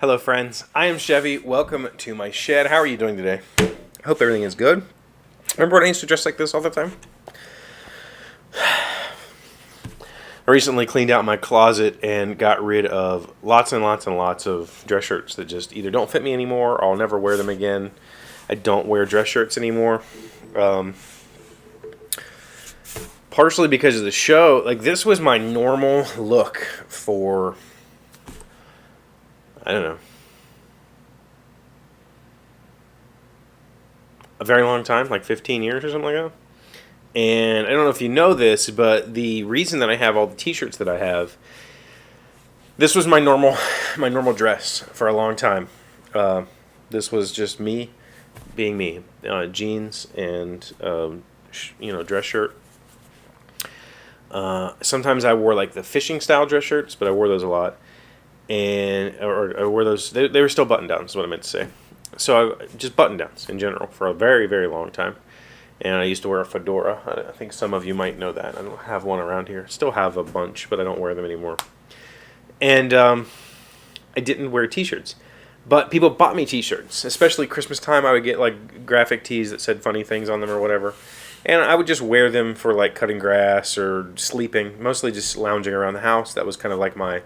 Hello friends, I am Chevy. Welcome to my shed. How are you doing today? I hope everything is good. Remember when I used to dress like this all the time? I recently cleaned out my closet and got rid of lots and lots and lots of dress shirts that just either don't fit me anymore or I'll never wear them again. I don't wear dress shirts anymore. Partially because of the show. Like, this was my normal look for, I don't know, a very long time, like 15 years or something like that. And I don't know if you know this, but the reason that I have all the t-shirts that I have, this was my normal dress for a long time. This was just me being me. Jeans and, dress shirt. Sometimes I wore like the fishing style dress shirts, but I wore those a lot. Or I wore those, they were still button downs is what I meant to say. So just button downs in general for a very, very long time. And I used to wear a fedora. I think some of you might know that. I don't have one around here. Still have a bunch, but I don't wear them anymore. And I didn't wear t-shirts. But people bought me t-shirts. Especially Christmas time, I would get like graphic tees that said funny things on them or whatever. And I would just wear them for like cutting grass or sleeping. Mostly just lounging around the house. That was kind of like my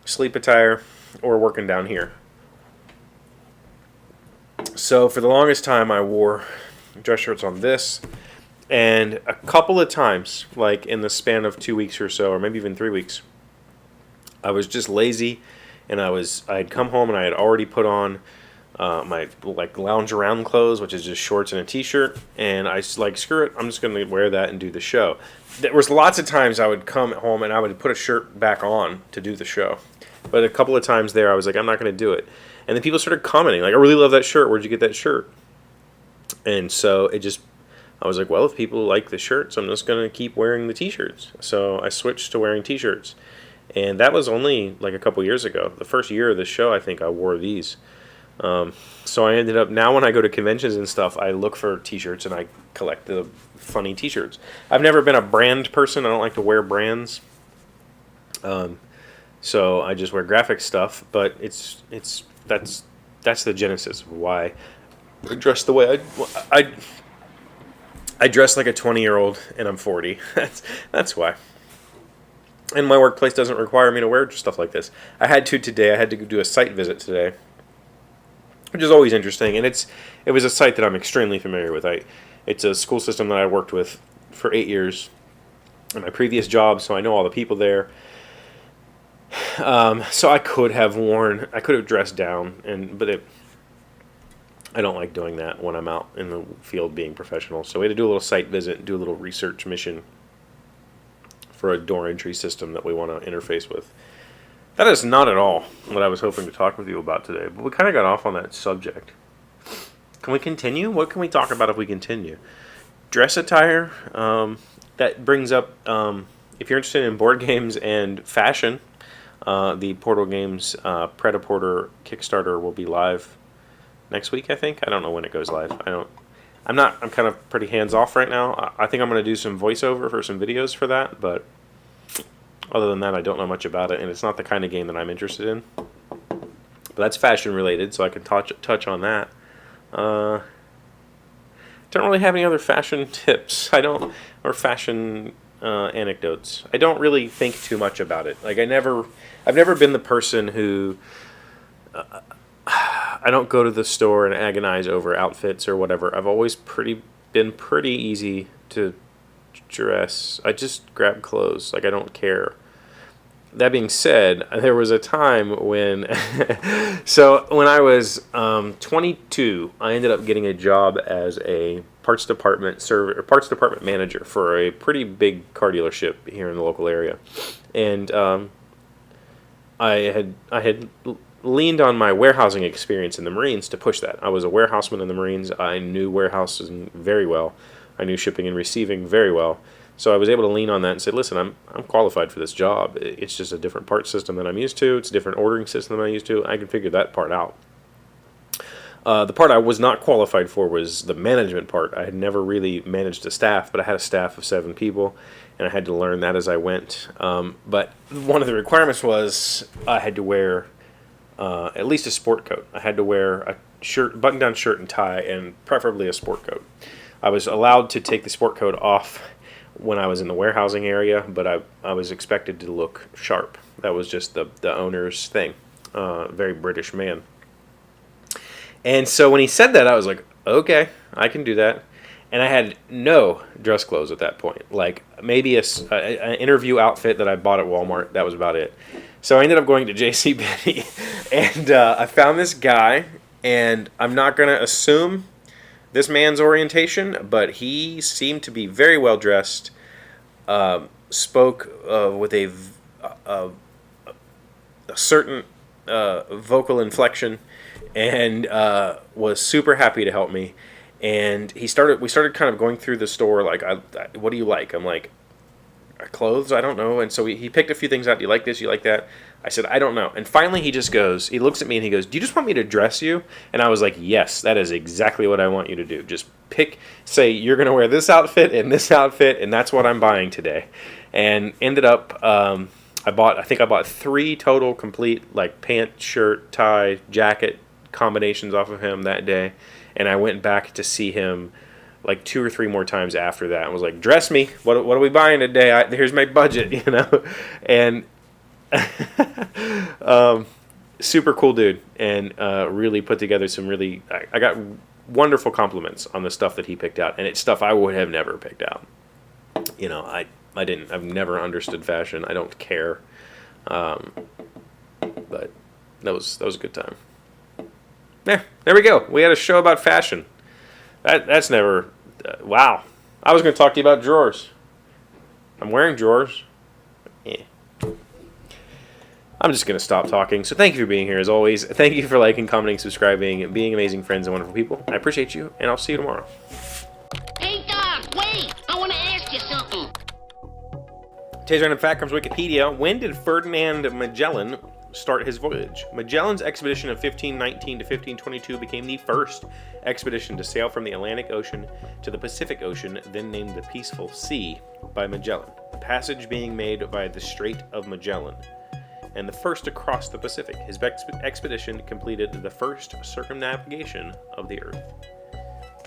sleep attire, or working down here. So for the longest time I wore dress shirts on this, and a couple of times, like in the span of 2 weeks or so, or maybe even 3 weeks, I was just lazy, and I had come home and I had already put on my like lounge around clothes, which is just shorts and a t-shirt, and I was like, screw it, I'm just going to wear that and do the show. There was lots of times I would come home and I would put a shirt back on to do the show, but a couple of times there I was like, I'm not going to do it. And then people started commenting, like, I really love that shirt, where'd you get that shirt? And so I was like, well, if people like the shirts, I'm just going to keep wearing the t-shirts. So I switched to wearing t-shirts. And that was only like a couple years ago. The first year of the show, I think I wore these. So I ended up, now when I go to conventions and stuff, I look for t-shirts and I collect the funny t-shirts. I've never been a brand person. I don't like to wear brands. So I just wear graphic stuff, but that's the genesis of why I dress the way I dress like a 20-year-old, and I'm 40. That's why. And my workplace doesn't require me to wear stuff like this. I had to today. I had to go do a site visit today, which is always interesting. And it was a site that I'm extremely familiar with. It's a school system that I worked with for 8 years in my previous job, so I know all the people there. So I could have dressed down, but I don't like doing that when I'm out in the field being professional. So we had to do a little site visit, do a little research mission for a door entry system that we want to interface with. That is not at all what I was hoping to talk with you about today, but we kind of got off on that subject. Can we continue? What can we talk about if we continue? Dress attire. That brings up, if you're interested in board games and fashion, the Portal Games Predaporter Kickstarter will be live next week, I think. I don't know when it goes live. I'm kind of pretty hands off right now. I think I'm going to do some voiceover for some videos for that, but other than that, I don't know much about it, and it's not the kind of game that I'm interested in. But that's fashion related, so I can touch on that. Don't really have any other fashion tips. Or fashion anecdotes. I don't really think too much about it. Like, I've never been the person who, I don't go to the store and agonize over outfits or whatever. I've always been pretty easy to dress. I just grab clothes. Like, I don't care. That being said, there was a time when, so when I was 22, I ended up getting a job as a parts department manager for a pretty big car dealership here in the local area, and I had leaned on my warehousing experience in the Marines to push that. I was a warehouseman in the Marines. I knew warehousing very well. I knew shipping and receiving very well. So I was able to lean on that and say, listen, I'm qualified for this job. It's just a different part system than I'm used to. It's a different ordering system than I'm used to. I can figure that part out. The part I was not qualified for was the management part. I had never really managed a staff, but I had a staff of 7 people, and I had to learn that as I went. But one of the requirements was I had to wear at least a sport coat. I had to wear a shirt, button-down shirt and tie, and preferably a sport coat. I was allowed to take the sport coat off when I was in the warehousing area, but I was expected to look sharp. That was just the owner's thing. Very British man. And so when he said that, I was like, okay, I can do that. And I had no dress clothes at that point. Like maybe an interview outfit that I bought at Walmart. That was about it. So I ended up going to JCPenney, and I found this guy, and I'm not going to assume this man's orientation, but he seemed to be very well dressed, spoke with a certain vocal inflection, and was super happy to help me. And we started kind of going through the store, like, what do you like? I'm like, clothes? I don't know. And so he picked a few things out. Do you like this? You like that? I said, I don't know. And finally he looks at me and he goes, do you just want me to dress you? And I was like, yes, that is exactly what I want you to do. Just say you're going to wear this outfit, and that's what I'm buying today. And ended up, I bought 3 total complete, like, pant, shirt, tie, jacket combinations off of him that day. And I went back to see him like 2 or 3 more times after that. I was like, dress me. What are we buying today? Here's my budget, you know? And super cool dude. And really put together some really... I got wonderful compliments on the stuff that he picked out. And it's stuff I would have never picked out. You know, I've never understood fashion. I don't care. But that was a good time. Yeah, there we go. We had a show about fashion. That's never... wow. I was going to talk to you about drawers. I'm wearing drawers. Yeah. I'm just going to stop talking. So thank you for being here, as always. Thank you for liking, commenting, subscribing, being amazing friends and wonderful people. I appreciate you, and I'll see you tomorrow. Hey, Doc, wait! I want to ask you something. Today's random fact comes from Wikipedia. When did Ferdinand Magellan start his voyage? Magellan's expedition of 1519 to 1522 became the first expedition to sail from the Atlantic Ocean to the Pacific Ocean, then named the Peaceful Sea by Magellan, the passage being made by the Strait of Magellan, and the first to cross the Pacific. His expedition completed the first circumnavigation of the Earth.